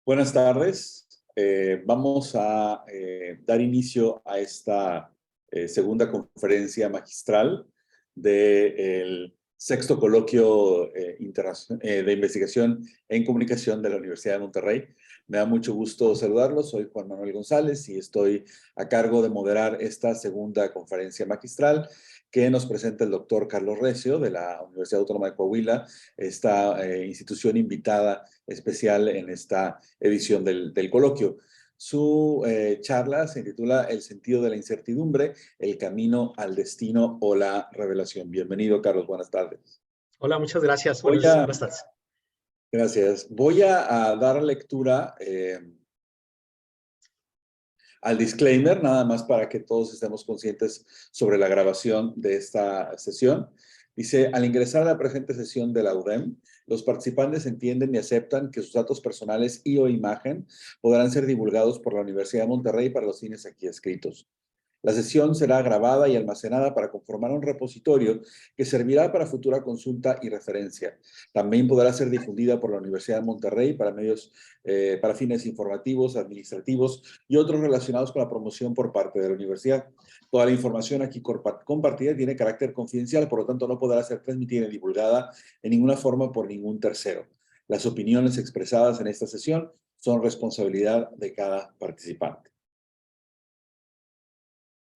Buenas tardes. Vamos a dar inicio a esta segunda conferencia magistral del sexto coloquio de investigación en comunicación de la Universidad de Monterrey. Me da mucho gusto saludarlos. Soy Juan Manuel González y estoy a cargo de moderar esta segunda conferencia magistral que nos presenta el doctor Carlos Recio de la Universidad Autónoma de Coahuila, esta institución invitada especial en esta edición del coloquio. Su charla se titula El sentido de la incertidumbre, el camino al destino o la revelación. Bienvenido, Carlos. Buenas tardes. Hola, muchas gracias. Buenas tardes. Gracias. Voy a dar lectura al disclaimer, nada más para que todos estemos conscientes sobre la grabación de esta sesión. Dice, al ingresar a la presente sesión de la UDEM, los participantes entienden y aceptan que sus datos personales y o imagen podrán ser divulgados por la Universidad de Monterrey para los fines aquí escritos. La sesión será grabada y almacenada para conformar un repositorio que servirá para futura consulta y referencia. También podrá ser difundida por la Universidad de Monterrey para medios, para fines informativos, administrativos y otros relacionados con la promoción por parte de la universidad. Toda la información aquí compartida tiene carácter confidencial, por lo tanto no podrá ser transmitida ni divulgada en ninguna forma por ningún tercero. Las opiniones expresadas en esta sesión son responsabilidad de cada participante.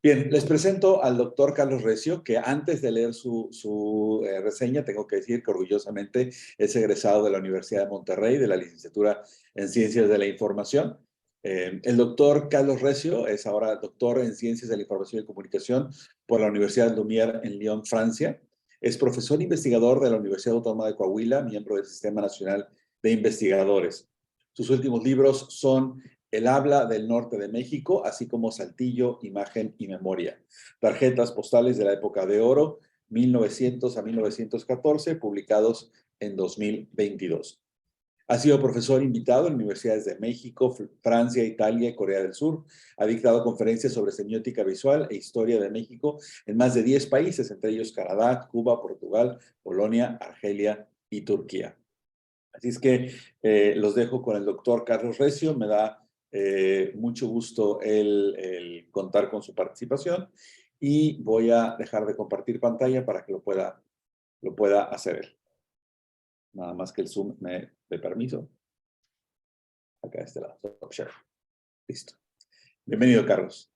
Bien, les presento al doctor Carlos Recio, que antes de leer su reseña, tengo que decir que orgullosamente es egresado de la Universidad de Monterrey, de la licenciatura en Ciencias de la Información. El doctor Carlos Recio es ahora doctor en Ciencias de la Información y Comunicación por la Universidad Lumière en Lyon, Francia. Es profesor investigador de la Universidad Autónoma de Coahuila, miembro del Sistema Nacional de Investigadores. Sus últimos libros son El habla del norte de México, así como Saltillo, Imagen y Memoria. Tarjetas postales de la época de oro, 1900 a 1914, publicados en 2022. Ha sido profesor invitado en universidades de México, Francia, Italia y Corea del Sur. Ha dictado conferencias sobre semiótica visual e historia de México en más de 10 países, entre ellos Canadá, Cuba, Portugal, Polonia, Argelia y Turquía. Así es que los dejo con el doctor Carlos Recio. Me da mucho gusto el contar con su participación y voy a dejar de compartir pantalla para que lo pueda hacer él. Nada más que el Zoom me dé permiso. Acá de este lado. Share. Listo. Bienvenido, Carlos.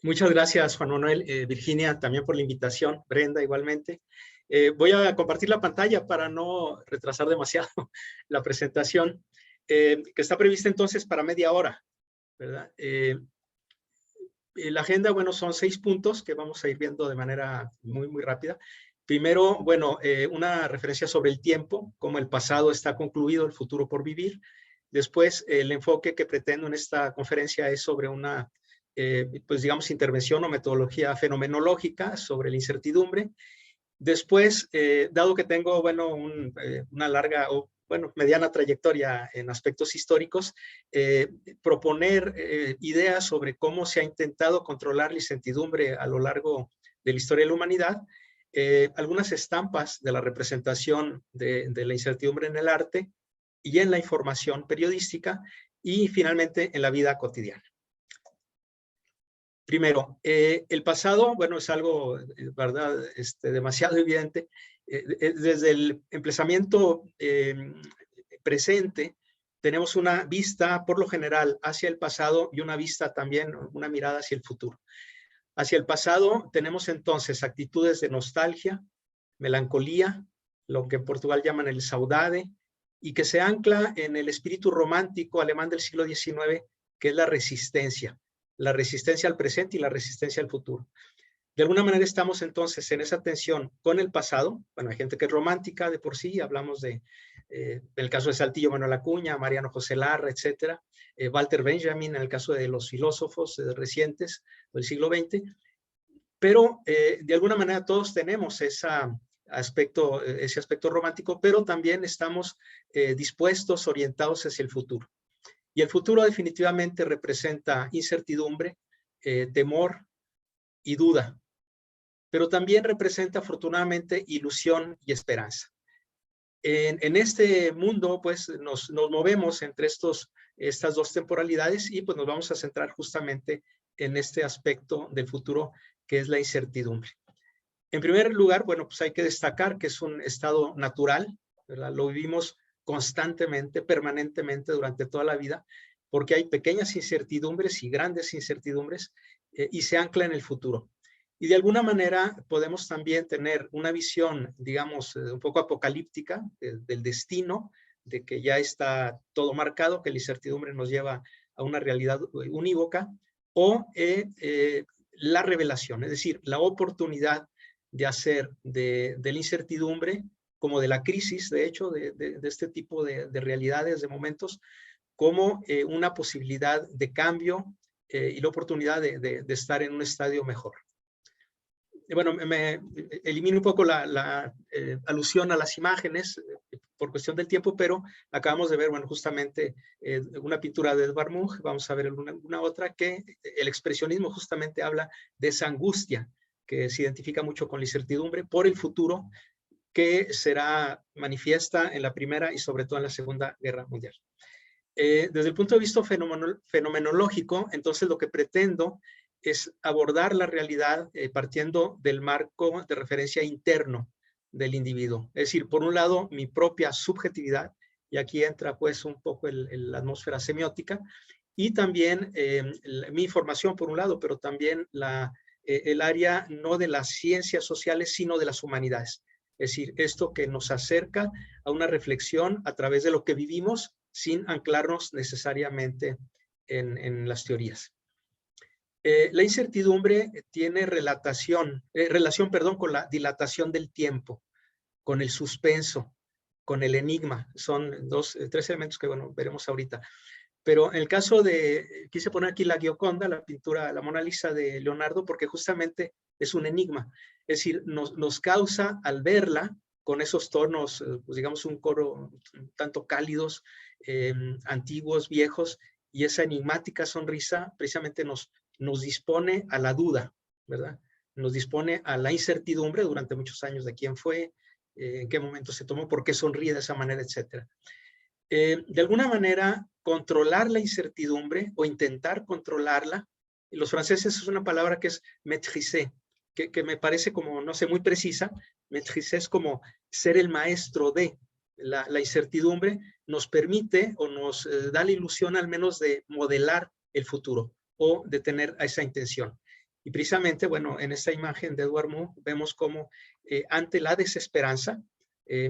Muchas gracias, Juan Manuel. Virginia, también por la invitación. Brenda, igualmente. Voy a compartir la pantalla para no retrasar demasiado la presentación, que está prevista entonces para media hora, ¿verdad? La agenda, bueno, son 6 puntos que vamos a ir viendo de manera muy rápida. Primero, bueno, una referencia sobre el tiempo, cómo el pasado está concluido, el futuro por vivir. Después, el enfoque que pretendo en esta conferencia es sobre una, pues digamos, intervención o metodología fenomenológica sobre la incertidumbre. Después, dado que tengo, bueno, una larga o mediana trayectoria en aspectos históricos, proponer ideas sobre cómo se ha intentado controlar la incertidumbre a lo largo de la historia de la humanidad, algunas estampas de la representación de la incertidumbre en el arte y en la información periodística y finalmente en la vida cotidiana. Primero, el pasado, bueno, es algo, ¿verdad?, demasiado evidente. Desde el emplazamiento presente, tenemos una vista, por lo general, hacia el pasado y una vista también, una mirada hacia el futuro. Hacia el pasado tenemos entonces actitudes de nostalgia, melancolía, lo que en Portugal llaman el saudade, y que se ancla en el espíritu romántico alemán del siglo XIX, que es la resistencia al presente y la resistencia al futuro. De alguna manera estamos entonces en esa tensión con el pasado. Bueno, hay gente que es romántica de por sí, hablamos de, el caso de Saltillo, Manuel Acuña, Mariano José Larra, etcétera, Walter Benjamin, en el caso de los filósofos recientes del siglo XX, pero de alguna manera todos tenemos ese aspecto romántico, pero también estamos dispuestos, orientados hacia el futuro. Y el futuro definitivamente representa incertidumbre, temor y duda, pero también representa afortunadamente ilusión y esperanza. En este mundo, pues, nos movemos entre estos estas dos temporalidades y pues nos vamos a centrar justamente en este aspecto del futuro que es la incertidumbre. En primer lugar, bueno, pues hay que destacar que es un estado natural, ¿verdad? Lo vivimos constantemente, permanentemente durante toda la vida, porque hay pequeñas incertidumbres y grandes incertidumbres y se ancla en el futuro. Y de alguna manera podemos también tener una visión, digamos, un poco apocalíptica del destino, de que ya está todo marcado, que la incertidumbre nos lleva a una realidad unívoca, o la revelación, es decir, la oportunidad de hacer de la incertidumbre, como de la crisis, de hecho, de este tipo de realidades, de momentos, como una posibilidad de cambio y la oportunidad de estar en un estadio mejor. Bueno, me elimino un poco la alusión a las imágenes por cuestión del tiempo, pero acabamos de ver, bueno, justamente una pintura de Edvard Munch, vamos a ver una otra, que el expresionismo justamente habla de esa angustia que se identifica mucho con la incertidumbre por el futuro que será manifiesta en la Primera y sobre todo en la Segunda Guerra Mundial. Desde el punto de vista fenomenológico, entonces lo que pretendo es abordar la realidad partiendo del marco de referencia interno del individuo. Es decir, por un lado, mi propia subjetividad, y aquí entra pues un poco la atmósfera semiótica, y también mi información por un lado, pero también el área no de las ciencias sociales, sino de las humanidades. Es decir, esto que nos acerca a una reflexión a través de lo que vivimos sin anclarnos necesariamente en las teorías. La incertidumbre tiene relación con la dilatación del tiempo, con el suspenso, con el enigma. Son tres elementos que, bueno, veremos ahorita. Pero en el caso quise poner aquí la Gioconda, la pintura, la Mona Lisa de Leonardo, porque justamente es un enigma. Es decir, nos causa al verla con esos tonos, pues digamos un color tanto cálidos, antiguos, viejos, y esa enigmática sonrisa precisamente nos dispone a la duda, ¿verdad? Nos dispone a la incertidumbre durante muchos años de quién fue, en qué momento se tomó, por qué sonríe de esa manera, etcétera. De alguna manera, controlar la incertidumbre o intentar controlarla, los franceses es una palabra que es maîtriser, que me parece como, no sé, muy precisa. Maîtriser es como ser el maestro de la incertidumbre, nos permite o nos da la ilusión al menos de modelar el futuro o de tener esa intención. Y precisamente, bueno, en esta imagen de Edvard Munch vemos cómo ante la desesperanza,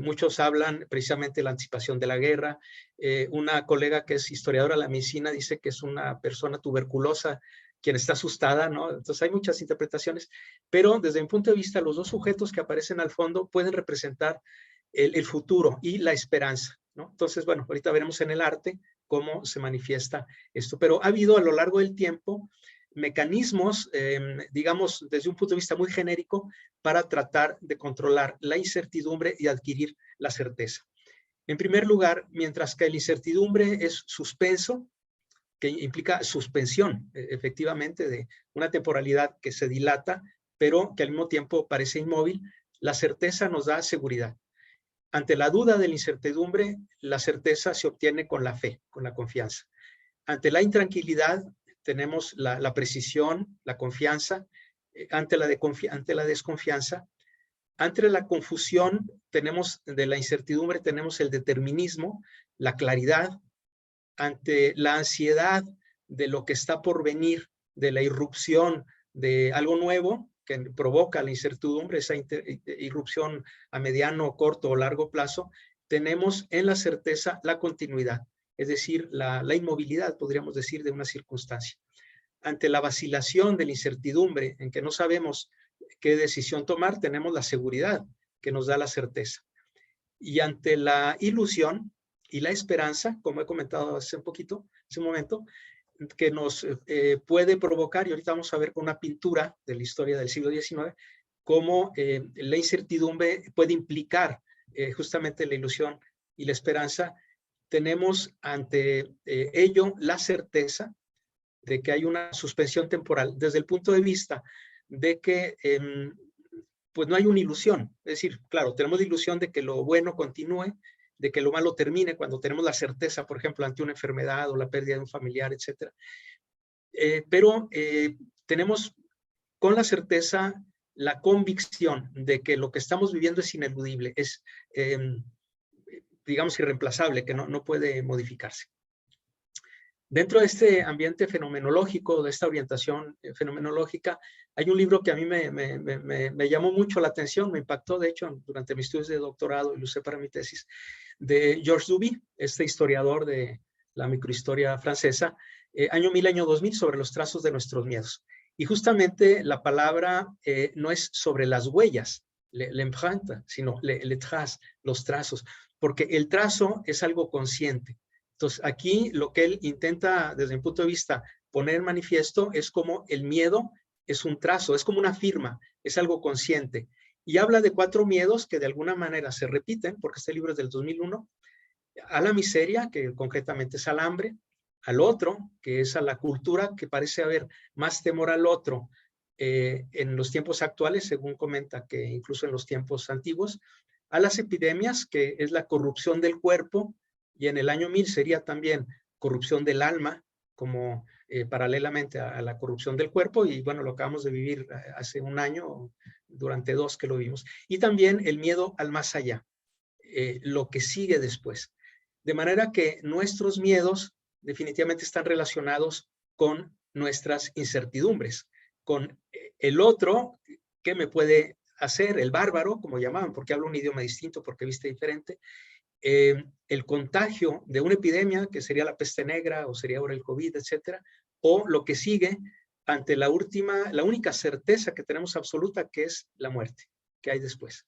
muchos hablan precisamente de la anticipación de la guerra. Una colega que es historiadora de la medicina dice que es una persona tuberculosa quien está asustada, ¿no? Entonces hay muchas interpretaciones, pero desde mi punto de vista los dos sujetos que aparecen al fondo pueden representar el futuro y la esperanza, ¿no? Entonces, bueno, ahorita veremos en el arte cómo se manifiesta esto, pero ha habido a lo largo del tiempo mecanismos, digamos, desde un punto de vista muy genérico, para tratar de controlar la incertidumbre y adquirir la certeza. En primer lugar, mientras que la incertidumbre es suspenso, que implica suspensión, efectivamente, de una temporalidad que se dilata, pero que al mismo tiempo parece inmóvil, la certeza nos da seguridad. Ante la duda de la incertidumbre, la certeza se obtiene con la fe, con la confianza. Ante la intranquilidad, tenemos la precisión, la confianza. Ante la desconfianza, ante la confusión de la incertidumbre, tenemos el determinismo, la claridad. Ante la ansiedad de lo que está por venir, de la irrupción de algo nuevo que provoca la incertidumbre, esa irrupción a mediano, corto o largo plazo, tenemos en la certeza la continuidad, es decir, la inmovilidad, podríamos decir, de una circunstancia. Ante la vacilación de la incertidumbre, en que no sabemos qué decisión tomar, tenemos la seguridad que nos da la certeza. Y ante la ilusión y la esperanza, como he comentado hace un momento, que nos puede provocar, y ahorita vamos a ver con una pintura de la historia del siglo XIX, cómo la incertidumbre puede implicar justamente la ilusión y la esperanza. Tenemos ante ello la certeza de que hay una suspensión temporal, desde el punto de vista de que pues no hay una ilusión. Es decir, claro, tenemos la ilusión de que lo bueno continúe, de que lo malo termine cuando tenemos la certeza, por ejemplo, ante una enfermedad o la pérdida de un familiar, etc. Pero tenemos con la certeza la convicción de que lo que estamos viviendo es ineludible, es, digamos, irreemplazable, que no puede modificarse. Dentro de este ambiente fenomenológico, de esta orientación fenomenológica, hay un libro que a mí me llamó mucho la atención, me impactó, de hecho, durante mis estudios de doctorado, y lo usé para mi tesis, de Georges Duby, este historiador de la microhistoria francesa, año 1000, año 2000, sobre los trazos de nuestros miedos. Y justamente la palabra no es sobre las huellas, l'empreinte, sino le trace, los trazos, porque el trazo es algo consciente. Entonces, aquí lo que él intenta, desde mi punto de vista, poner en manifiesto es como el miedo es un trazo, es como una firma, es algo consciente. Y habla de 4 miedos que de alguna manera se repiten, porque este libro es del 2001, a la miseria, que concretamente es al hambre, al otro, que es a la cultura, que parece haber más temor al otro en los tiempos actuales, según comenta que incluso en los tiempos antiguos, a las epidemias, que es la corrupción del cuerpo, y en el año 1000 sería también corrupción del alma, como paralelamente a la corrupción del cuerpo, y bueno, lo acabamos de vivir hace un año, durante 2 que lo vimos, y también el miedo al más allá, lo que sigue después. De manera que nuestros miedos definitivamente están relacionados con nuestras incertidumbres, con el otro, ¿qué me puede hacer? El bárbaro, como llamaban, porque habla un idioma distinto, porque viste diferente, el contagio de una epidemia, que sería la peste negra o sería ahora el COVID, etcétera, o lo que sigue ante la única certeza que tenemos absoluta, que es la muerte, que hay después.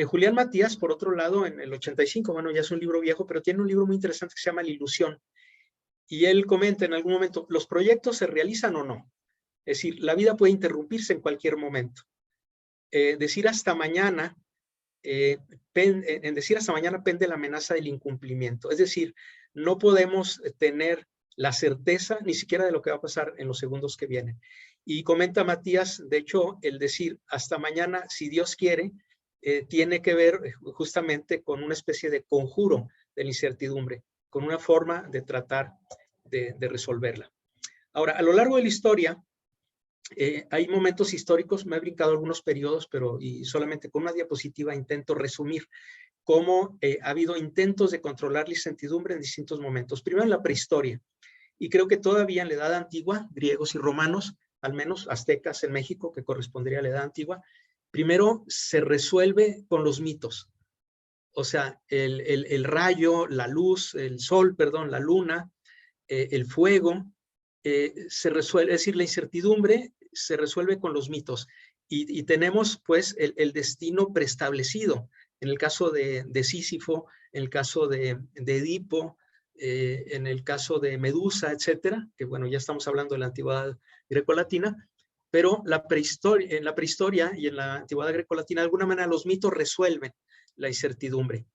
Julián Matías, por otro lado, en el 85, bueno, ya es un libro viejo, pero tiene un libro muy interesante que se llama La ilusión, y él comenta en algún momento, ¿los proyectos se realizan o no? Es decir, la vida puede interrumpirse en cualquier momento. Decir hasta mañana, en decir hasta mañana pende la amenaza del incumplimiento. Es decir, no podemos tener la certeza ni siquiera de lo que va a pasar en los segundos que vienen. Y comenta Matías, de hecho, el decir hasta mañana, si Dios quiere, tiene que ver justamente con una especie de conjuro de la incertidumbre, con una forma de tratar de resolverla. Ahora, a lo largo de la historia, hay momentos históricos, me he brincado algunos periodos, pero y solamente con una diapositiva intento resumir cómo ha habido intentos de controlar la incertidumbre en distintos momentos. Primero en la prehistoria, y creo que todavía en la Edad Antigua, griegos y romanos, al menos aztecas en México, que correspondería a la Edad Antigua, primero se resuelve con los mitos. O sea, el rayo, la luz, el sol, perdón, la luna, el fuego, se resuelve, es decir, la incertidumbre se resuelve con los mitos. Y tenemos pues el destino preestablecido. En el caso de Sísifo, en el caso de Edipo, en el caso de Medusa, etcétera, que bueno, ya estamos hablando de la antigüedad grecolatina, pero en la prehistoria y en la antigüedad grecolatina, de alguna manera los mitos resuelven la incertidumbre.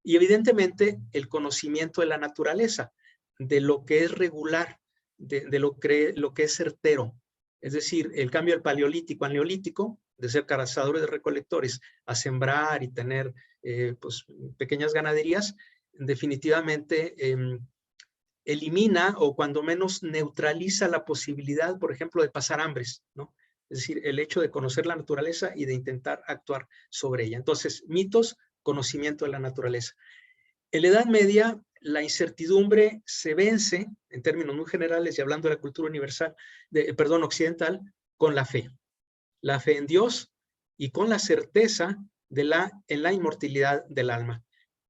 Y evidentemente el conocimiento de la naturaleza, de lo que es regular, de lo que es certero. Es decir, el cambio del paleolítico al neolítico, de ser cazadores de recolectores a sembrar y tener pues, pequeñas ganaderías, definitivamente elimina o cuando menos neutraliza la posibilidad, por ejemplo, de pasar hambres, ¿no? Es decir, el hecho de conocer la naturaleza y de intentar actuar sobre ella. Entonces, mitos, conocimiento de la naturaleza. En la Edad Media, la incertidumbre se vence, en términos muy generales y hablando de la cultura universal, occidental, con la fe. La fe en Dios y con la certeza en la inmortalidad del alma.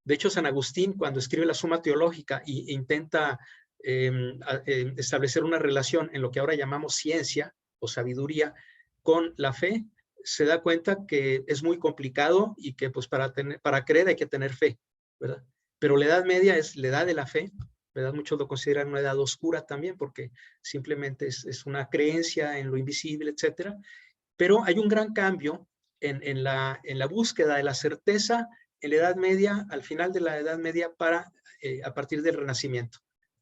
De hecho, San Agustín, cuando escribe la Suma Teológica e intenta establecer una relación en lo que ahora llamamos ciencia o sabiduría con la fe, se da cuenta que es muy complicado y que pues para creer hay que tener fe, ¿verdad? Pero la Edad Media es la edad de la fe, ¿verdad? Muchos lo consideran una edad oscura también porque simplemente es una creencia en lo invisible, etcétera. Pero hay un gran cambio en la búsqueda de la certeza en la Edad Media, al final de la Edad Media, a partir del Renacimiento.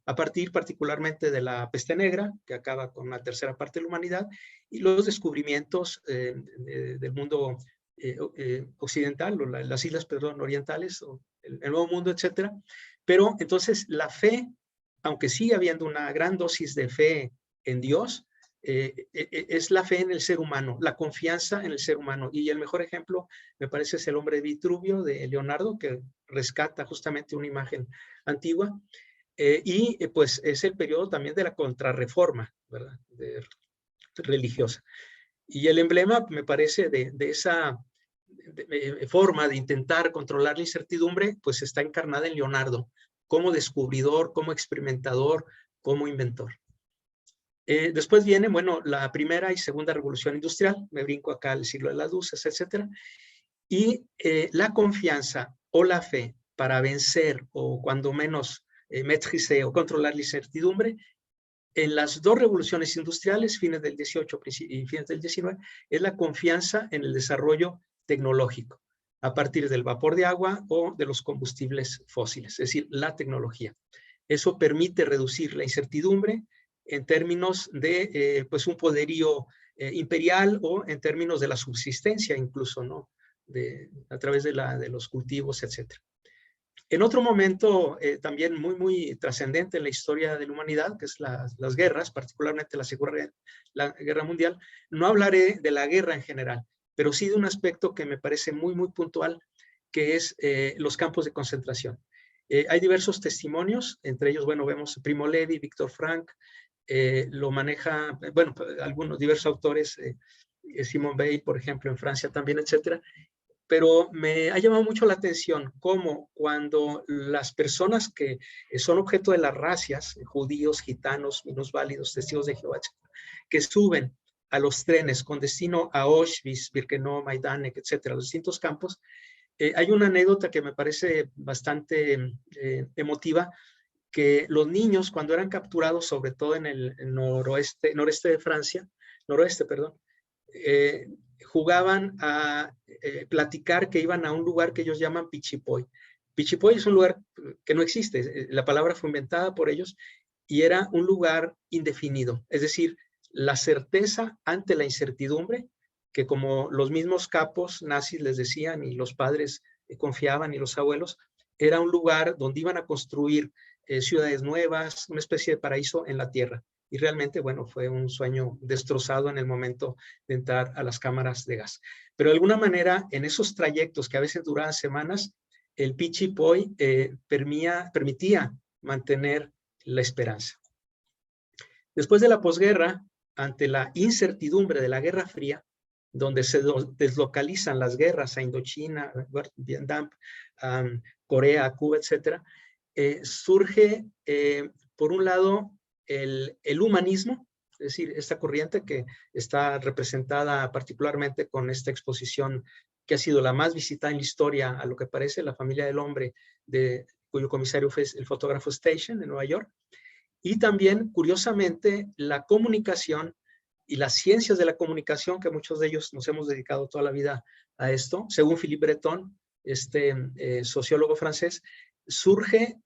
A partir particularmente de la peste negra, que acaba con la tercera parte de la humanidad, y los descubrimientos del mundo occidental, o las islas, perdón, orientales, o el nuevo mundo, etcétera. Pero entonces la fe, aunque sigue habiendo una gran dosis de fe en Dios, es la fe en el ser humano, la confianza en el ser humano. Y el mejor ejemplo, me parece, es el hombre de Vitruvio de Leonardo, que rescata justamente una imagen antigua. Pues es el periodo también de la contrarreforma, ¿verdad? Religiosa. Y el emblema, me parece, de esa forma de intentar controlar la incertidumbre, pues está encarnada en Leonardo, como descubridor, como experimentador, como inventor. Después viene, bueno, la primera y segunda revolución industrial, me brinco acá al siglo de las luces, etcétera, y la confianza o la fe para vencer o cuando menos maîtriser o controlar la incertidumbre, en las dos revoluciones industriales, fines del 18 y fines del 19, es la confianza en el desarrollo tecnológico, a partir del vapor de agua o de los combustibles fósiles, es decir, la tecnología. Eso permite reducir la incertidumbre en términos de pues un poderío imperial o en términos de la subsistencia incluso, ¿no? A través de los cultivos, etc. En otro momento también muy trascendente en la historia de la humanidad, que es las guerras, particularmente la Guerra Mundial, no hablaré de la guerra en general, pero sí de un aspecto que me parece muy puntual, que es los campos de concentración. Hay diversos testimonios, entre ellos, bueno, vemos Primo Levi, Víctor Frank, lo maneja, bueno, algunos diversos autores, Simone Weil, por ejemplo, en Francia también, etcétera. Pero me ha llamado mucho la atención cómo cuando las personas que son objeto de las racias, judíos, gitanos, minusválidos, testigos de Jehová, que suben a los trenes con destino a Auschwitz, Birkenau, Majdanek, etcétera, los distintos campos, hay una anécdota que me parece bastante emotiva, que los niños cuando eran capturados, sobre todo en el noreste de Francia, jugaban a platicar que iban a un lugar que ellos llaman Pichipoy. Pichipoy es un lugar que no existe, la palabra fue inventada por ellos y era un lugar indefinido, es decir, la certeza ante la incertidumbre, que como los mismos capos nazis les decían y los padres confiaban y los abuelos, era un lugar donde iban a construir ciudades nuevas, una especie de paraíso en la tierra. Y realmente, bueno, fue un sueño destrozado en el momento de entrar a las cámaras de gas. Pero de alguna manera, en esos trayectos que a veces duraban semanas, el Pichipoy permitía mantener la esperanza. Después de la posguerra, ante la incertidumbre de la Guerra Fría, donde se deslocalizan las guerras a Indochina, Vietnam, Corea, Cuba, etcétera, surge, por un lado, el humanismo, es decir, esta corriente que está representada particularmente con esta exposición que ha sido la más visitada en la historia, a lo que parece, La familia del hombre, cuyo comisario fue el fotógrafo Station de Nueva York, y también, curiosamente, la comunicación y las ciencias de la comunicación, que muchos de ellos nos hemos dedicado toda la vida a esto, según Philippe Breton, sociólogo francés, surge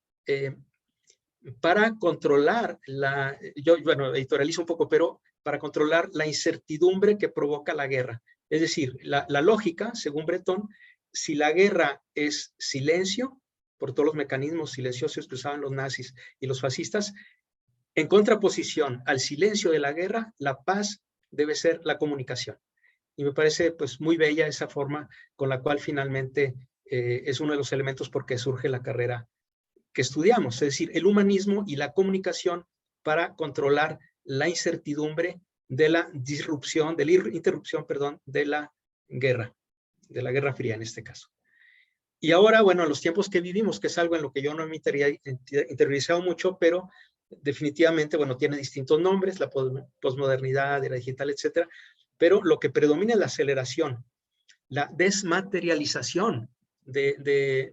para controlar bueno, editorializo un poco, pero para controlar la incertidumbre que provoca la guerra. Es decir, la lógica, según Breton, si la guerra es silencio, por todos los mecanismos silenciosos que usaban los nazis y los fascistas, en contraposición al silencio de la guerra, la paz debe ser la comunicación. Y me parece pues muy bella esa forma con la cual finalmente es uno de los elementos por qué surge la carrera que estudiamos, es decir, el humanismo y la comunicación para controlar la incertidumbre de la disrupción, de la interrupción, perdón, de la Guerra Fría en este caso. Y ahora, bueno, en los tiempos que vivimos, que es algo en lo que yo no me he interiorizado mucho, pero definitivamente, bueno, tiene distintos nombres, la posmodernidad, era digital, etcétera, pero lo que predomina es la aceleración, la desmaterialización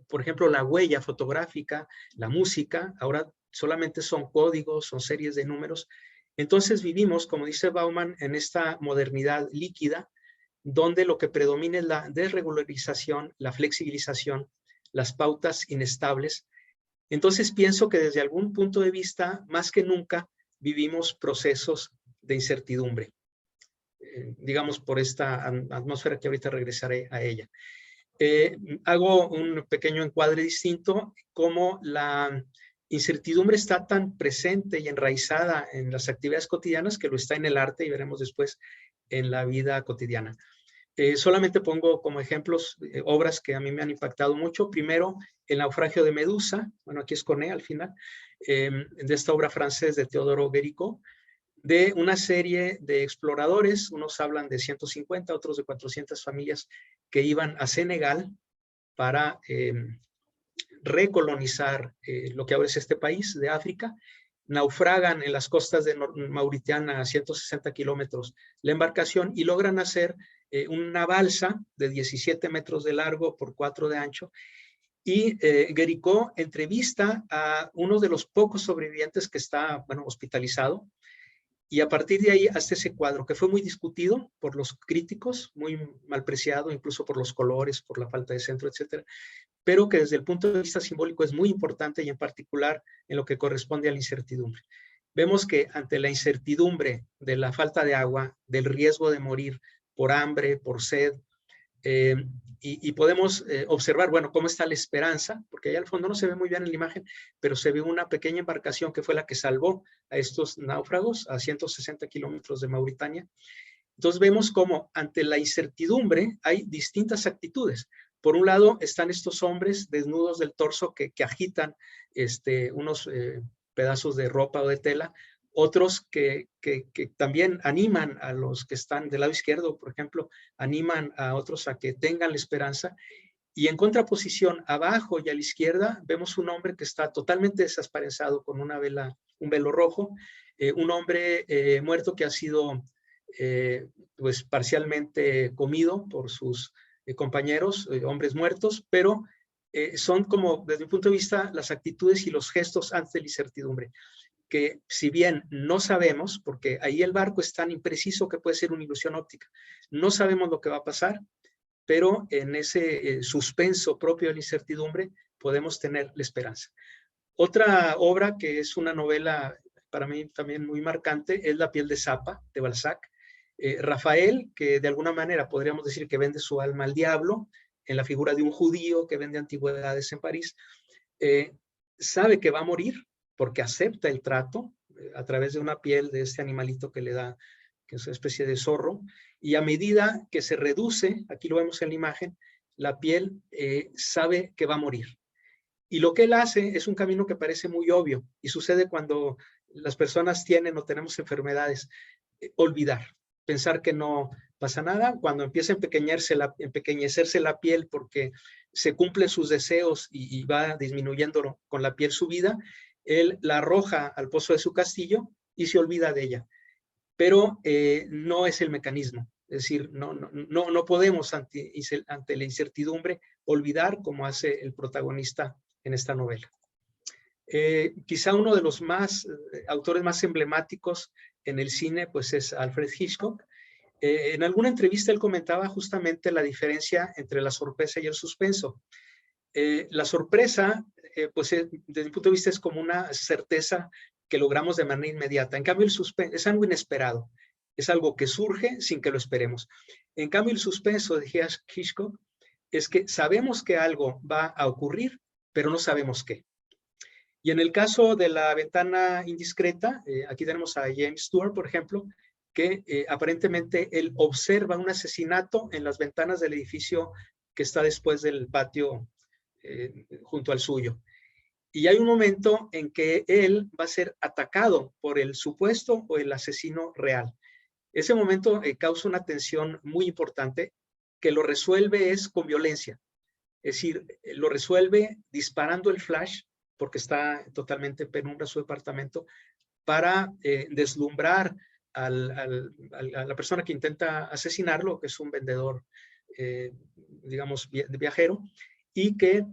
por ejemplo, la huella fotográfica, la música, ahora solamente son códigos, son series de números. Entonces vivimos, como dice Bauman, en esta modernidad líquida, donde lo que predomina es la desregularización, la flexibilización, las pautas inestables. Entonces pienso que desde algún punto de vista, más que nunca, vivimos procesos de incertidumbre, digamos por esta atmósfera que ahorita regresaré a ella. Hago un pequeño encuadre distinto, cómo la incertidumbre está tan presente y enraizada en las actividades cotidianas que lo está en el arte y veremos después en la vida cotidiana. Solamente pongo como ejemplos obras que a mí me han impactado mucho. Primero, El naufragio de Medusa, bueno, aquí es con E al final, de esta obra francesa de Teodoro Géricault, de una serie de exploradores, unos hablan de 150, otros de 400 familias que iban a Senegal para recolonizar lo que ahora es este país de África. Naufragan en las costas de Mauritania a 160 kilómetros la embarcación y logran hacer una balsa de 17 metros de largo por 4 de ancho. Y Géricault entrevista a uno de los pocos sobrevivientes que está, bueno, hospitalizado, y a partir de ahí hace ese cuadro que fue muy discutido por los críticos, muy mal preciado, incluso por los colores, por la falta de centro, etcétera, pero que desde el punto de vista simbólico es muy importante y en particular en lo que corresponde a la incertidumbre. Vemos que ante la incertidumbre de la falta de agua, del riesgo de morir por hambre, por sed, y podemos observar, bueno, cómo está la esperanza, porque allá al fondo no se ve muy bien en la imagen, pero se ve una pequeña embarcación que fue la que salvó a estos náufragos a 160 kilómetros de Mauritania. Entonces vemos cómo ante la incertidumbre hay distintas actitudes. Por un lado están estos hombres desnudos del torso que agitan unos pedazos de ropa o de tela, otros que también animan a los que están del lado izquierdo, por ejemplo, animan a otros a que tengan la esperanza. Y en contraposición, abajo y a la izquierda, vemos un hombre que está totalmente desesperanzado con una vela, un velo rojo, un hombre muerto que ha sido pues parcialmente comido por sus compañeros, hombres muertos, pero son como, desde mi punto de vista, las actitudes y los gestos ante la incertidumbre, que si bien no sabemos, porque ahí el barco es tan impreciso que puede ser una ilusión óptica, no sabemos lo que va a pasar, pero en ese suspenso propio de la incertidumbre podemos tener la esperanza. Otra obra que es una novela para mí también muy marcante es La piel de Zapa, de Balzac. Rafael, que de alguna manera podríamos decir que vende su alma al diablo, en la figura de un judío que vende antigüedades en París, sabe que va a morir porque acepta el trato a través de una piel de este animalito que le da, que es una especie de zorro, y a medida que se reduce, aquí lo vemos en la imagen, la piel sabe que va a morir. Y lo que él hace es un camino que parece muy obvio y sucede cuando las personas tienen o tenemos enfermedades. Olvidar, pensar que no pasa nada. Cuando empieza a empequeñecerse la piel porque se cumplen sus deseos y va disminuyendo con la piel su vida, él la arroja al pozo de su castillo y se olvida de ella. Pero no es el mecanismo. Es decir, no podemos ante la incertidumbre olvidar como hace el protagonista en esta novela. Quizá uno de los autores más emblemáticos en el cine pues es Alfred Hitchcock. En alguna entrevista él comentaba justamente la diferencia entre la sorpresa y el suspenso. La sorpresa, pues desde mi punto de vista es como una certeza que logramos de manera inmediata. En cambio el suspenso es algo inesperado, es algo que surge sin que lo esperemos. En cambio el suspenso de Hitchcock es que sabemos que algo va a ocurrir, pero no sabemos qué. Y en el caso de La ventana indiscreta, aquí tenemos a James Stewart, por ejemplo, que aparentemente él observa un asesinato en las ventanas del edificio que está después del patio junto al suyo. Y hay un momento en que él va a ser atacado por el supuesto o el asesino real. Ese momento causa una tensión muy importante que lo resuelve con violencia. Es decir, lo resuelve disparando el flash porque está totalmente en penumbra su departamento, para deslumbrar a la persona que intenta asesinarlo, que es un vendedor, digamos, viajero, y que,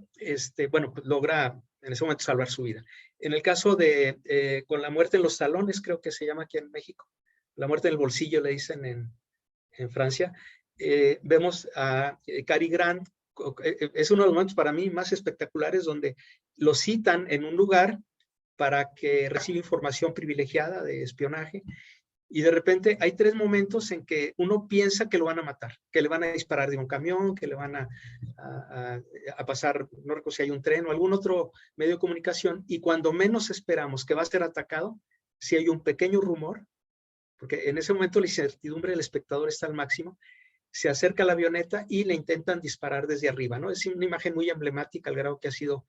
bueno, pues logra en ese momento salvar su vida. En el caso de Con la muerte en los talones, creo que se llama aquí en México, La muerte en el bolsillo le dicen en Francia, vemos a Cary Grant. Es uno de los momentos para mí más espectaculares donde lo citan en un lugar para que reciba información privilegiada de espionaje Y de repente hay 3 momentos en que uno piensa que lo van a matar, que le van a disparar de un camión, que le van a pasar, no recuerdo si hay un tren o algún otro medio de comunicación, y cuando menos esperamos que va a ser atacado, si hay un pequeño rumor, porque en ese momento la incertidumbre del espectador está al máximo, se acerca a la avioneta y le intentan disparar desde arriba, ¿no? Es una imagen muy emblemática al grado que ha sido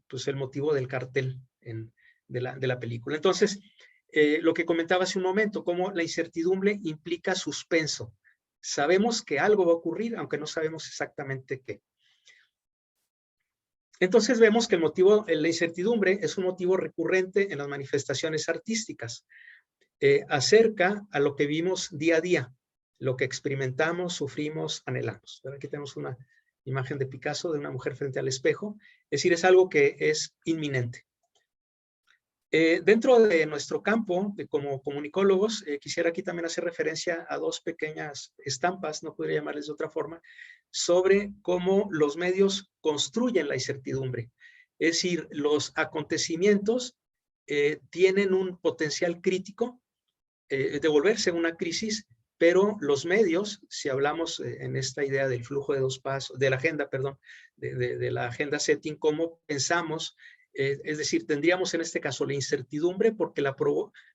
pues el motivo del cartel de la película. Entonces, lo que comentaba hace un momento, cómo la incertidumbre implica suspenso. Sabemos que algo va a ocurrir, aunque no sabemos exactamente qué. Entonces vemos que la incertidumbre es un motivo recurrente en las manifestaciones artísticas. Acerca a lo que vimos día a día, lo que experimentamos, sufrimos, anhelamos. Pero aquí tenemos una imagen de Picasso de una mujer frente al espejo. Es decir, es algo que es inminente. Dentro de nuestro campo, como comunicólogos, quisiera aquí también hacer referencia a 2 pequeñas estampas, no podría llamarles de otra forma, sobre cómo los medios construyen la incertidumbre. Es decir, los acontecimientos tienen un potencial crítico de volverse una crisis, pero los medios, si hablamos en esta idea del flujo de 2 pasos, de la agenda, perdón, de la agenda setting, cómo pensamos, es decir, tendríamos en este caso la incertidumbre porque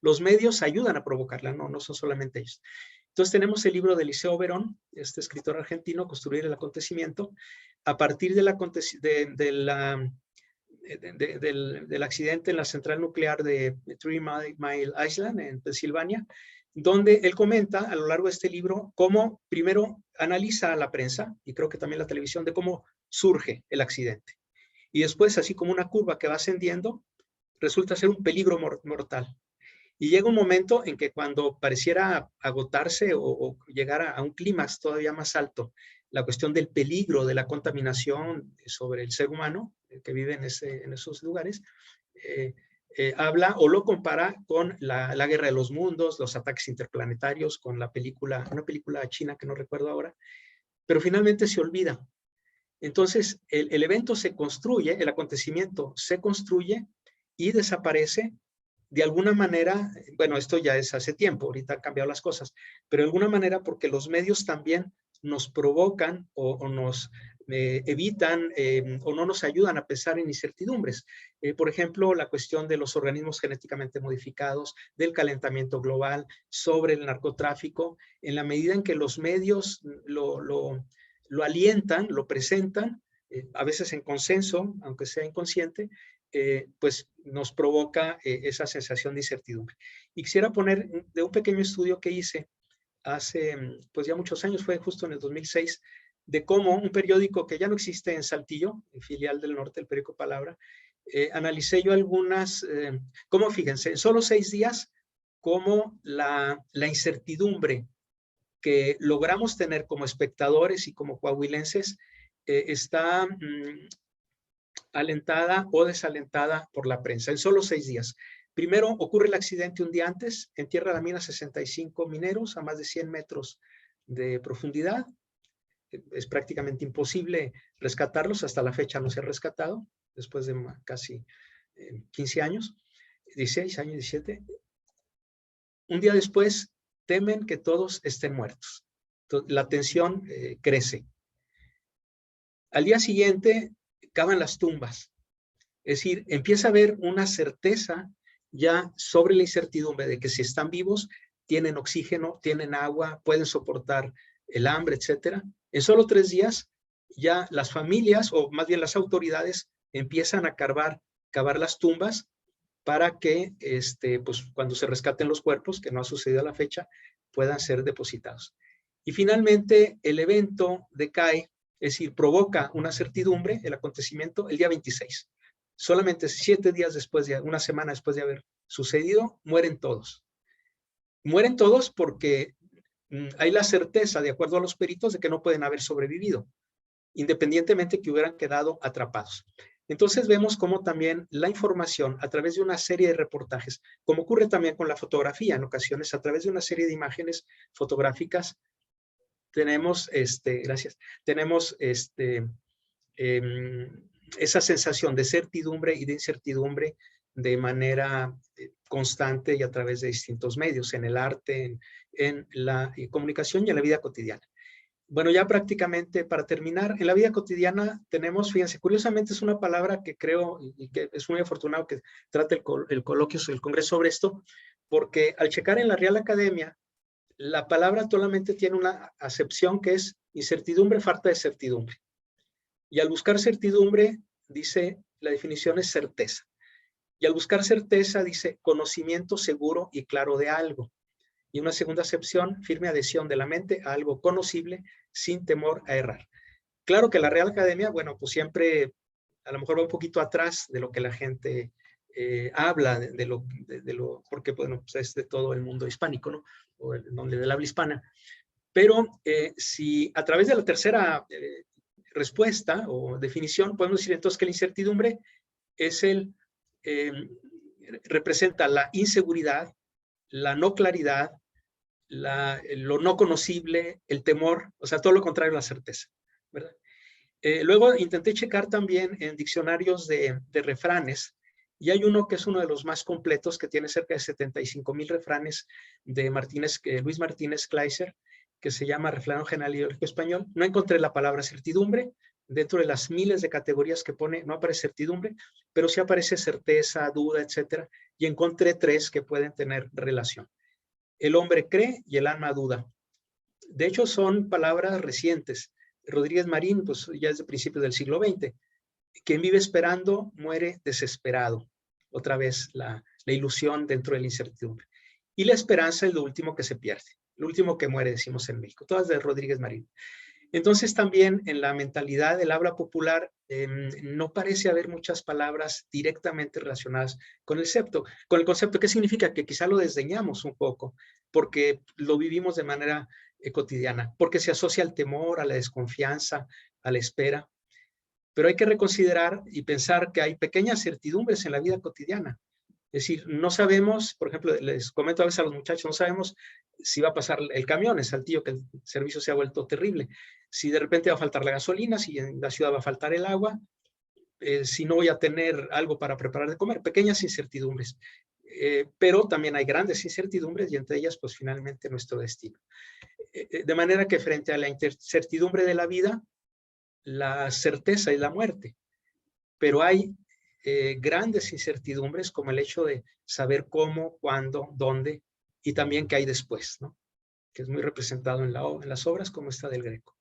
los medios ayudan a provocarla, no son solamente ellos. Entonces tenemos el libro de Eliseo Verón, este escritor argentino, Construir el acontecimiento, a partir del accidente en la central nuclear de Three Mile Island en Pensilvania, donde él comenta a lo largo de este libro cómo primero analiza la prensa y creo que también la televisión de cómo surge el accidente. Y después, así como una curva que va ascendiendo, resulta ser un peligro mortal. Y llega un momento en que cuando pareciera agotarse o llegar a un clímax todavía más alto, la cuestión del peligro de la contaminación sobre el ser humano que vive en esos lugares, habla o lo compara con la guerra de los mundos, los ataques interplanetarios, con una película china que no recuerdo ahora, pero finalmente se olvida. Entonces, el evento se construye, el acontecimiento se construye y desaparece de alguna manera. Bueno, esto ya es hace tiempo, ahorita han cambiado las cosas, pero de alguna manera porque los medios también nos provocan o nos evitan o no nos ayudan a pensar en incertidumbres. Por ejemplo, la cuestión de los organismos genéticamente modificados, del calentamiento global, sobre el narcotráfico, en la medida en que los medios lo alientan, lo presentan, a veces en consenso, aunque sea inconsciente, pues nos provoca esa sensación de incertidumbre. Y quisiera poner de un pequeño estudio que hice hace pues ya muchos años, fue justo en el 2006, de cómo un periódico que ya no existe en Saltillo, filial del norte, el periódico Palabra, analicé yo cómo fíjense, en solo 6 días, cómo la incertidumbre que logramos tener como espectadores y como coahuilenses está alentada o desalentada por la prensa en solo 6 días. Primero ocurre el accidente un día antes, en Tierra de la Mina 65 mineros a más de 100 metros de profundidad. Es prácticamente imposible rescatarlos, hasta la fecha no se ha rescatado, después de casi 15 años, 16 años, 17. Un día después temen que todos estén muertos. Entonces, la tensión crece. Al día siguiente cavan las tumbas. Es decir, empieza a haber una certeza ya sobre la incertidumbre de que si están vivos, tienen oxígeno, tienen agua, pueden soportar el hambre, etcétera. En solo 3 días, ya las familias, o más bien las autoridades, empiezan a cavar las tumbas para que, pues, cuando se rescaten los cuerpos, que no ha sucedido a la fecha, puedan ser depositados. Y finalmente, el evento decae, es decir, provoca una certidumbre, el acontecimiento, el día 26. Solamente 7 días después, una semana después de haber sucedido, mueren todos. Mueren todos porque hay la certeza, de acuerdo a los peritos, de que no pueden haber sobrevivido, independientemente que hubieran quedado atrapados. Entonces vemos cómo también la información, a través de una serie de reportajes, como ocurre también con la fotografía en ocasiones, a través de una serie de imágenes fotográficas, tenemos, tenemos esa sensación de certidumbre y de incertidumbre de manera constante y a través de distintos medios, en el arte, en la comunicación y en la vida cotidiana. Bueno, ya prácticamente para terminar, en la vida cotidiana tenemos, fíjense, curiosamente es una palabra que creo y que es muy afortunado que trate el coloquio, el congreso sobre esto, porque al checar en la Real Academia, la palabra solamente tiene una acepción que es incertidumbre, falta de certidumbre. Y al buscar certidumbre, dice, la definición es certeza. Y al buscar certeza, dice conocimiento seguro y claro de algo. Y una segunda acepción, firme adhesión de la mente a algo conocible sin temor a errar. Claro que la Real Academia, bueno, pues siempre a lo mejor va un poquito atrás de lo que la gente habla, de lo, porque bueno, pues es de todo el mundo hispánico, ¿no? O donde del habla hispana. Pero si a través de la tercera respuesta o definición, podemos decir entonces que la incertidumbre es representa la inseguridad, la no claridad, lo no conocible, el temor, o sea, todo lo contrario a la certeza, ¿verdad? Luego intenté checar también en diccionarios de refranes, y hay uno que es uno de los más completos, que tiene cerca de 75,000 refranes de Luis Martínez Kleiser, que se llama Refrán General y Español. No encontré la palabra certidumbre, dentro de las miles de categorías que pone, no aparece certidumbre, pero sí aparece certeza, duda, etcétera, y encontré 3 que pueden tener relación. El hombre cree y el alma duda. De hecho, son palabras recientes. Rodríguez Marín, pues ya es de principios del siglo XX. Quien vive esperando muere desesperado. Otra vez la ilusión dentro de la incertidumbre. Y la esperanza es lo último que se pierde. Lo último que muere, decimos en México. Todas de Rodríguez Marín. Entonces también en la mentalidad del habla popular no parece haber muchas palabras directamente relacionadas con el concepto. ¿Qué significa? Que quizá lo desdeñamos un poco porque lo vivimos de manera cotidiana, porque se asocia al temor, a la desconfianza, a la espera. Pero hay que reconsiderar y pensar que hay pequeñas certidumbres en la vida cotidiana. Es decir, no sabemos, por ejemplo, les comento a veces a los muchachos, no sabemos si va a pasar el camión, es al tío que el servicio se ha vuelto terrible. Si de repente va a faltar la gasolina, si en la ciudad va a faltar el agua, si no voy a tener algo para preparar de comer, pequeñas incertidumbres. Pero también hay grandes incertidumbres y entre ellas, pues finalmente nuestro destino. De manera que frente a la incertidumbre de la vida, la certeza es la muerte. Pero hay grandes incertidumbres como el hecho de saber cómo, cuándo, dónde y también qué hay después, ¿no? Que es muy representado en las obras como esta del Greco.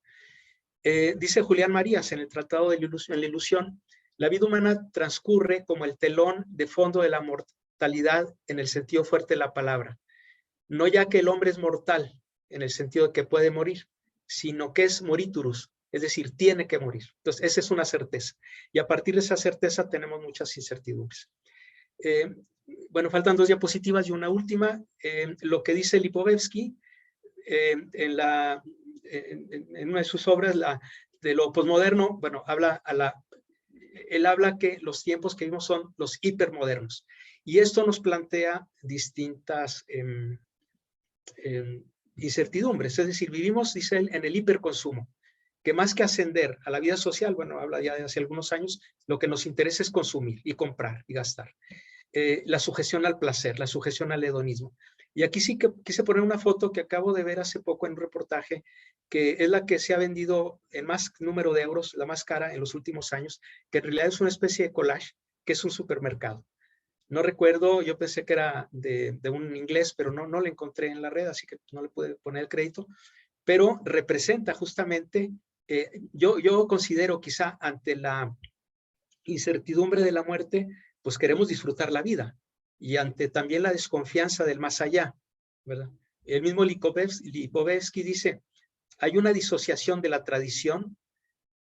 Dice Julián Marías en el Tratado de la Ilusión, la vida humana transcurre como el telón de fondo de la mortalidad en el sentido fuerte de la palabra. No ya que el hombre es mortal en el sentido de que puede morir, sino que es moriturus, es decir, tiene que morir. Entonces, esa es una certeza. Y a partir de esa certeza tenemos muchas incertidumbres. Bueno, faltan 2 diapositivas y una última. Lo que dice Lipovetsky en una de sus obras, de lo posmoderno, bueno, él habla que los tiempos que vivimos son los hipermodernos. Y esto nos plantea distintas incertidumbres. Es decir, vivimos, dice él, en el hiperconsumo, que más que ascender a la vida social, bueno, habla ya de hace algunos años, lo que nos interesa es consumir y comprar y gastar. La sujeción al placer, la sujeción al hedonismo. Y aquí sí que quise poner una foto que acabo de ver hace poco en un reportaje, que es la que se ha vendido en más número de euros, la más cara en los últimos años, que en realidad es una especie de collage, que es un supermercado. No recuerdo, yo pensé que era de un inglés, pero no lo encontré en la red, así que no le pude poner el crédito, pero representa justamente, yo considero quizá ante la incertidumbre de la muerte, pues queremos disfrutar la vida, y ante también la desconfianza del más allá, ¿verdad? El mismo Lipovetsky dice, hay una disociación de la tradición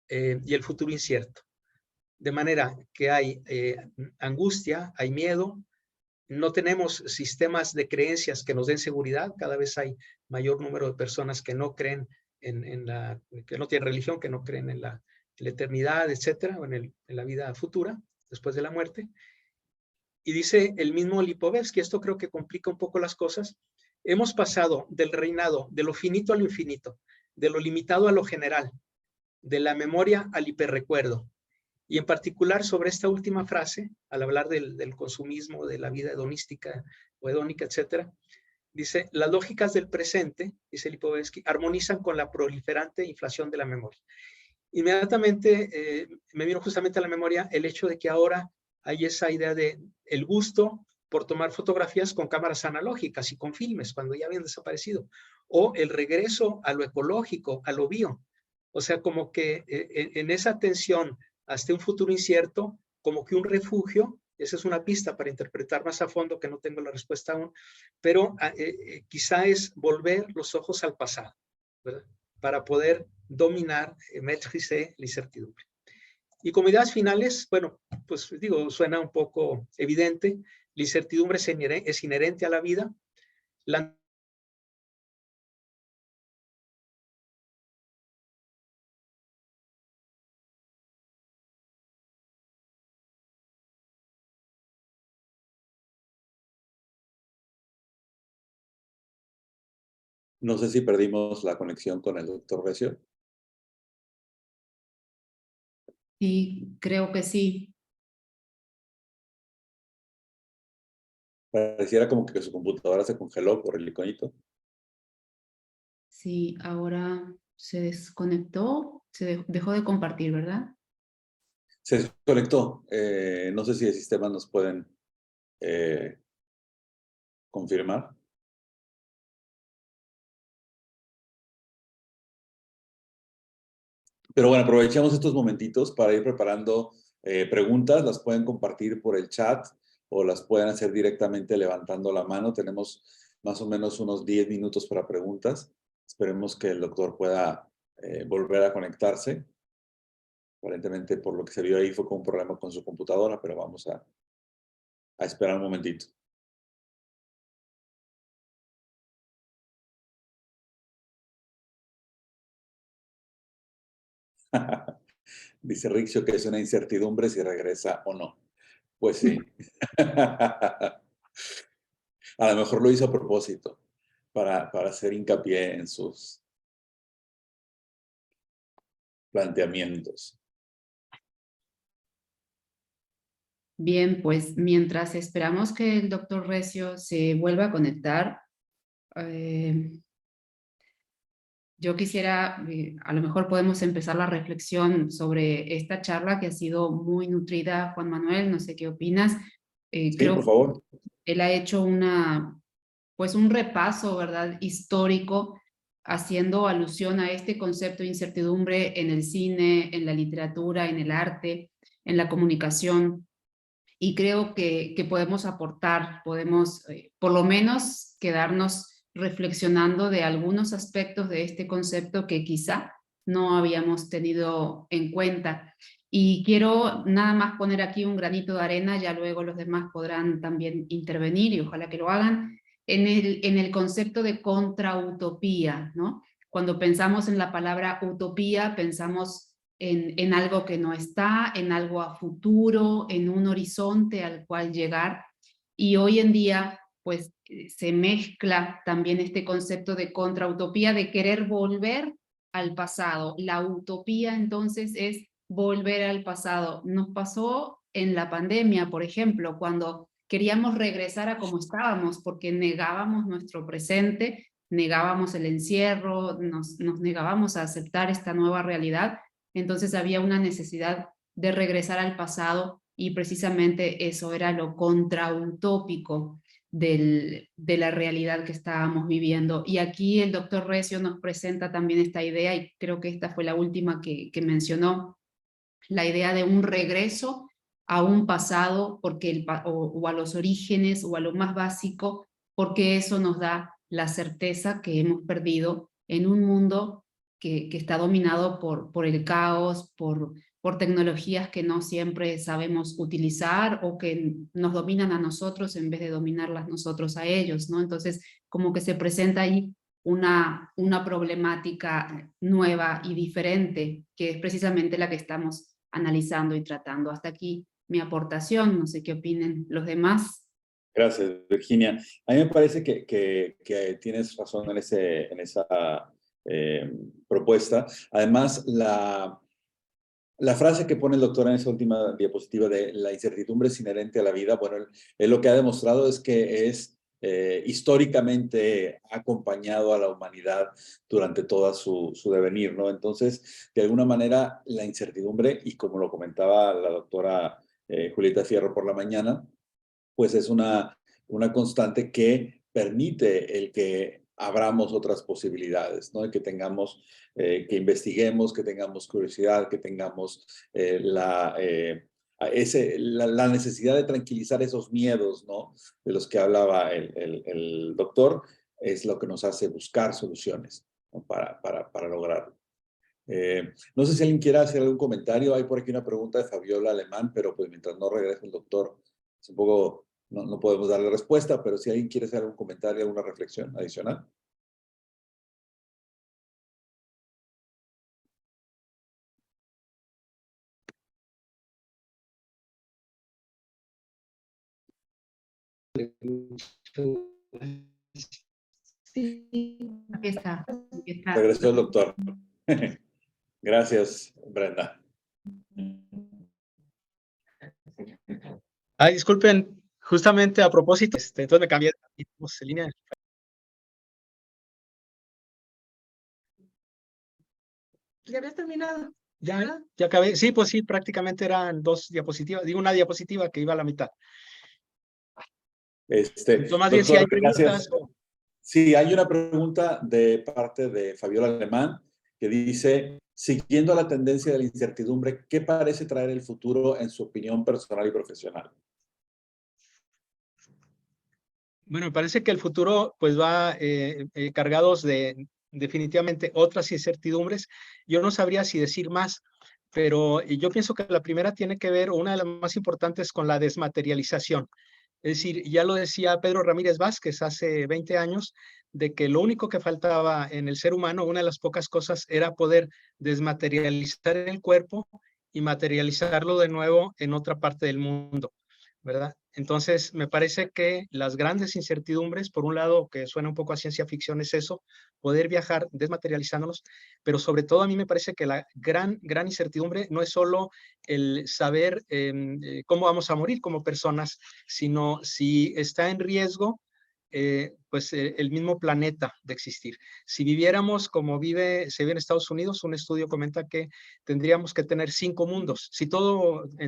y el futuro incierto. De manera que hay angustia, hay miedo, no tenemos sistemas de creencias que nos den seguridad, cada vez hay mayor número de personas que no creen que no tienen religión, que no creen en la eternidad, etcétera, o en la vida futura, después de la muerte. Y dice el mismo Lipovetsky, esto creo que complica un poco las cosas, hemos pasado del reinado de lo finito a lo infinito, de lo limitado a lo general, de la memoria al hiperrecuerdo, Y en particular sobre esta última frase, al hablar del consumismo, de la vida hedonística o hedónica, etcétera, dice, las lógicas del presente, dice Lipovetsky, armonizan con la proliferante inflación de la memoria. Inmediatamente me vino justamente a la memoria el hecho de que ahora hay esa idea de el gusto por tomar fotografías con cámaras analógicas y con filmes, cuando ya habían desaparecido, o el regreso a lo ecológico, a lo bio. O sea, como que en esa tensión hasta un futuro incierto, como que un refugio, esa es una pista para interpretar más a fondo, que no tengo la respuesta aún, pero quizá es volver los ojos al pasado, ¿verdad? Para poder dominar, maîtriser la incertidumbre. Y como ideas finales, bueno, pues digo, suena un poco evidente, la incertidumbre es inherente a la vida, la No sé si perdimos la conexión con el doctor Recio. Sí, creo que sí. Pareciera como que su computadora se congeló por el iconito. Sí, ahora se desconectó, dejó de compartir, ¿verdad? Se desconectó. No sé si el sistema nos pueden confirmar. Pero bueno, aprovechamos estos momentitos para ir preparando preguntas. Las pueden compartir por el chat o las pueden hacer directamente levantando la mano. Tenemos más o menos unos 10 minutos para preguntas. Esperemos que el doctor pueda volver a conectarse. Aparentemente, por lo que se vio ahí, fue con un problema con su computadora, pero vamos a esperar un momentito. Dice Rixio que es una incertidumbre si regresa o no. Pues sí. A lo mejor lo hizo a propósito, para hacer hincapié en sus planteamientos. Bien, pues mientras esperamos que el doctor Recio se vuelva a conectar, yo quisiera, a lo mejor podemos empezar la reflexión sobre esta charla que ha sido muy nutrida, Juan Manuel, no sé qué opinas. Sí, Creo por que favor. él ha hecho pues un repaso, ¿verdad?, histórico, haciendo alusión a este concepto de incertidumbre en el cine, en la literatura, en el arte, en la comunicación. Y creo que podemos aportar, podemos por lo menos quedarnos reflexionando de algunos aspectos de este concepto que quizá no habíamos tenido en cuenta. Y quiero nada más poner aquí un granito de arena, ya luego los demás podrán también intervenir y ojalá que lo hagan, en el concepto de contrautopía, ¿no? Cuando pensamos en la palabra utopía, pensamos en algo que no está, en algo a futuro, en un horizonte al cual llegar. Y hoy en día, pues, se mezcla también este concepto de contrautopía, de querer volver al pasado. La utopía, entonces, es volver al pasado. Nos pasó en la pandemia, por ejemplo, cuando queríamos regresar a como estábamos, porque negábamos nuestro presente, negábamos el encierro, nos negábamos a aceptar esta nueva realidad. Entonces había una necesidad de regresar al pasado y precisamente eso era lo contrautópico de la realidad que estábamos viviendo. Y aquí el doctor Recio nos presenta también esta idea, y creo que esta fue la última que mencionó, la idea de un regreso a un pasado porque o a los orígenes o a lo más básico, porque eso nos da la certeza que hemos perdido en un mundo que está dominado por el caos, por tecnologías que no siempre sabemos utilizar o que nos dominan a nosotros en vez de dominarlas nosotros a ellos, ¿no? Entonces, como que se presenta ahí una problemática nueva y diferente, que es precisamente la que estamos analizando y tratando. Hasta aquí mi aportación, no sé qué opinen los demás. Gracias, Virginia. A mí me parece que tienes razón en esa propuesta. Además, La frase que pone el doctor en esa última diapositiva de la incertidumbre es inherente a la vida, bueno, él lo que ha demostrado es que es históricamente ha acompañado a la humanidad durante toda su devenir, ¿no? Entonces, de alguna manera, la incertidumbre, y como lo comentaba la doctora Julieta Fierro por la mañana, pues es una constante que permite el que abramos otras posibilidades, ¿no? Que tengamos, que investiguemos, que tengamos curiosidad, que tengamos la necesidad de tranquilizar esos miedos, ¿no? De los que hablaba el doctor, es lo que nos hace buscar soluciones, ¿no? Para lograrlo. No sé si alguien quiera hacer algún comentario. Hay por aquí una pregunta de Fabiola Alemán, pero pues mientras no regrese el doctor, es un poco, no podemos darle respuesta, pero si alguien quiere hacer algún comentario, alguna reflexión adicional. Sí, aquí está. Regresó el doctor. Gracias, Brenda. Ay, disculpen, justamente a propósito, entonces me cambié de línea. ¿Ya habías terminado? Ya acabé. Sí, pues sí, prácticamente eran 2 diapositivas. Digo, una diapositiva que iba a la mitad. Entonces, más bien, si Doctor, hay gracias. preguntas. Sí, hay una pregunta de parte de Fabiola Alemán que dice, siguiendo la tendencia de la incertidumbre, ¿qué parece traer el futuro en su opinión personal y profesional? Bueno, me parece que el futuro pues va cargados de definitivamente otras incertidumbres. Yo no sabría si decir más, pero yo pienso que la primera tiene que ver, una de las más importantes, con la desmaterialización. Es decir, ya lo decía Pedro Ramírez Vázquez hace 20 años, de que lo único que faltaba en el ser humano, una de las pocas cosas, era poder desmaterializar el cuerpo y materializarlo de nuevo en otra parte del mundo, ¿verdad? Entonces, me parece que las grandes incertidumbres, por un lado, que suena un poco a ciencia ficción, es eso, poder viajar desmaterializándonos, pero sobre todo a mí me parece que la gran incertidumbre no es solo el saber cómo vamos a morir como personas, sino si está en riesgo pues el mismo planeta de existir. Si viviéramos como se vive en Estados Unidos, un estudio comenta que tendríamos que tener 5 mundos. Si en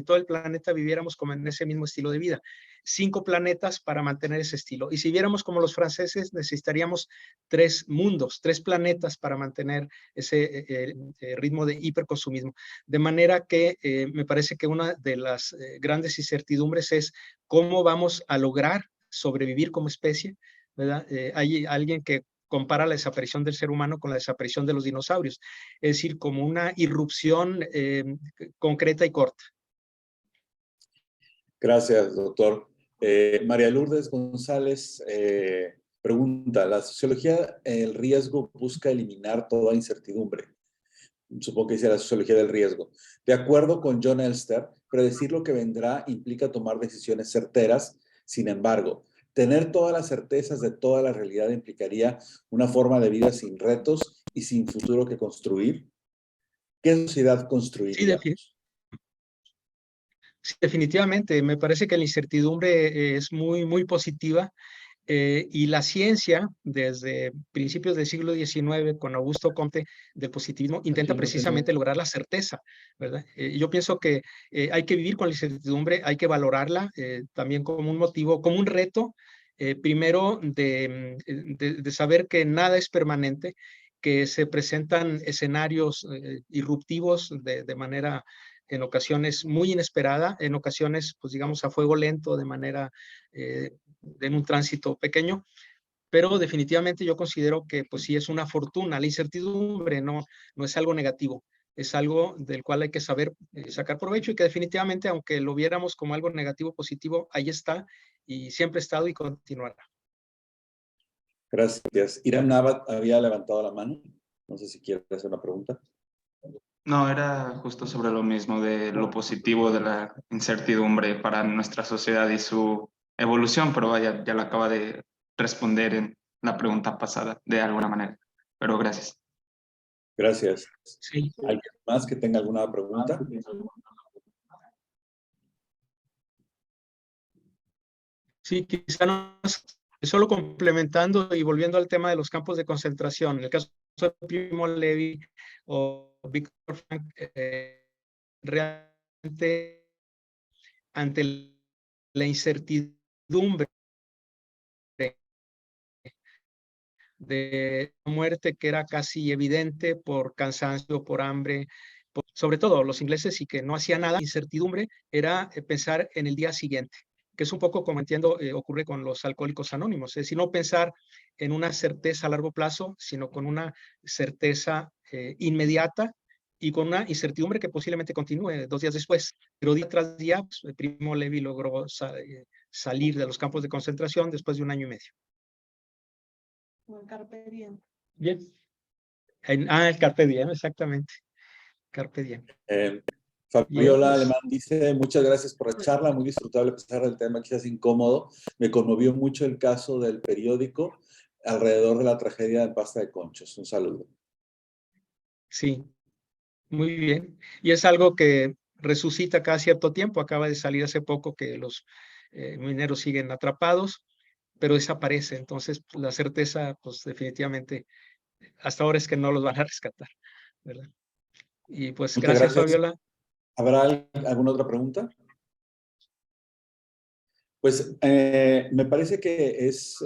todo el planeta viviéramos como en ese mismo estilo de vida, 5 planetas para mantener ese estilo. Y si viéramos como los franceses, necesitaríamos 3 mundos, 3 planetas para mantener ese ritmo de hiperconsumismo. De manera que me parece que una de las grandes incertidumbres es cómo vamos a lograr sobrevivir como especie, ¿verdad? Hay alguien que compara la desaparición del ser humano con la desaparición de los dinosaurios, es decir, como una irrupción concreta y corta. Gracias, doctor. María Lourdes González pregunta, ¿la sociología del riesgo busca eliminar toda incertidumbre? Supongo que dice la sociología del riesgo. De acuerdo con John Elster, predecir lo que vendrá implica tomar decisiones certeras. Sin embargo, tener todas las certezas de toda la realidad implicaría una forma de vida sin retos y sin futuro que construir. ¿Qué sociedad construiríamos? Sí, definitivamente. Me parece que la incertidumbre es muy positiva. Y la ciencia, desde principios del siglo XIX, con Augusto Comte, del positivismo, intenta precisamente lograr la certeza, ¿verdad? Yo pienso que hay que vivir con la incertidumbre, hay que valorarla también como un motivo, como un reto, primero de saber que nada es permanente, que se presentan escenarios irruptivos de manera en ocasiones muy inesperada, en ocasiones, pues digamos, a fuego lento, de manera en un tránsito pequeño, pero definitivamente yo considero que pues sí es una fortuna. La incertidumbre no es algo negativo, es algo del cual hay que saber sacar provecho y que definitivamente, aunque lo viéramos como algo negativo, positivo, ahí está y siempre ha estado y continuará. Gracias. Irán Nabat había levantado la mano. No sé si quiere hacer una pregunta. No, era justo sobre lo mismo, de lo positivo de la incertidumbre para nuestra sociedad y su evolución, pero vaya, ya lo acaba de responder en la pregunta pasada de alguna manera. Pero gracias. Gracias. Sí. ¿Alguien más que tenga alguna pregunta? Sí, quizá solo complementando y volviendo al tema de los campos de concentración. En el caso de Primo Levi o Víctor Frank, realmente ante la incertidumbre de muerte que era casi evidente por cansancio, por hambre, sobre todo los ingleses, y que no hacía nada, incertidumbre era pensar en el día siguiente, que es un poco como entiendo ocurre con los alcohólicos anónimos, es decir, no pensar en una certeza a largo plazo, sino con una certeza inmediata y con una incertidumbre que posiblemente continúe 2 días después. Pero día tras día, pues, el Primo Levi logró salir de los campos de concentración después de 1 año y medio. O el Carpe Diem. Bien. El Carpe Diem, exactamente. Carpe Diem. Fabiola Bien, Alemán dice, muchas gracias por la charla, muy disfrutable a pesar del tema quizás incómodo. Me conmovió mucho el caso del periódico alrededor de la tragedia de Pasta de Conchos. Un saludo. sí, muy bien. Y es algo que resucita cada cierto tiempo. Acaba de salir hace poco que los mineros siguen atrapados, pero desaparece. Entonces, la certeza, pues definitivamente, hasta ahora es que no los van a rescatar, ¿verdad? Y pues Muchas gracias, gracias. Fabiola. ¿Habrá alguna otra pregunta? Pues me parece que es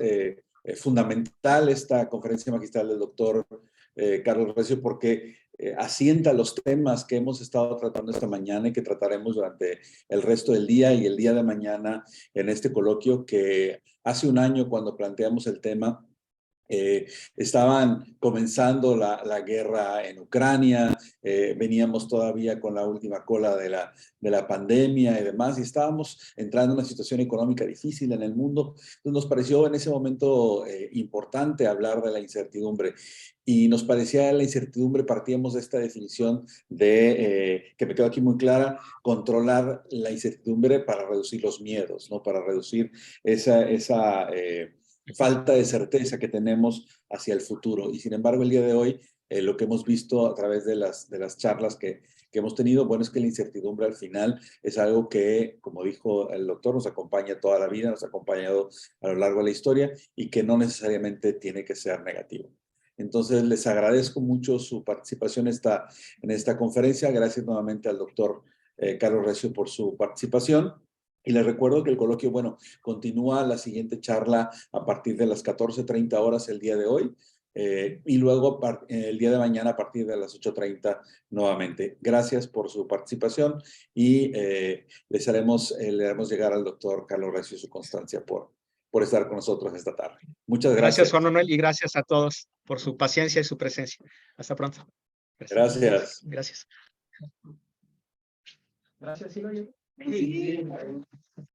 fundamental esta conferencia magistral del doctor Carlos Recio porque asienta los temas que hemos estado tratando esta mañana y que trataremos durante el resto del día y el día de mañana en este coloquio que hace un año cuando planteamos el tema. Estaban comenzando la guerra en Ucrania, veníamos todavía con la última cola de la pandemia y demás, y estábamos entrando en una situación económica difícil en el mundo. Entonces nos pareció en ese momento importante hablar de la incertidumbre. Y nos parecía la incertidumbre, partíamos de esta definición que me quedó aquí muy clara, controlar la incertidumbre para reducir los miedos, ¿no? Para reducir esa falta de certeza que tenemos hacia el futuro. Y sin embargo, el día de hoy, lo que hemos visto a través de las charlas que hemos tenido, bueno, es que la incertidumbre al final es algo que, como dijo el doctor, nos acompaña toda la vida, nos ha acompañado a lo largo de la historia y que no necesariamente tiene que ser negativo. Entonces, les agradezco mucho su participación en esta conferencia. Gracias nuevamente al doctor Carlos Recio por su participación. Y les recuerdo que el coloquio, bueno, continúa la siguiente charla a partir de las 14:30 horas el día de hoy y luego el día de mañana a partir de las 8:30 nuevamente. Gracias por su participación y le haremos llegar al doctor Carlos Recio su constancia por estar con nosotros esta tarde. Muchas gracias. Gracias, Juan Manuel, y gracias a todos por su paciencia y su presencia. Hasta pronto. Gracias. Gracias. Gracias, ¿sí lo oye? Sí.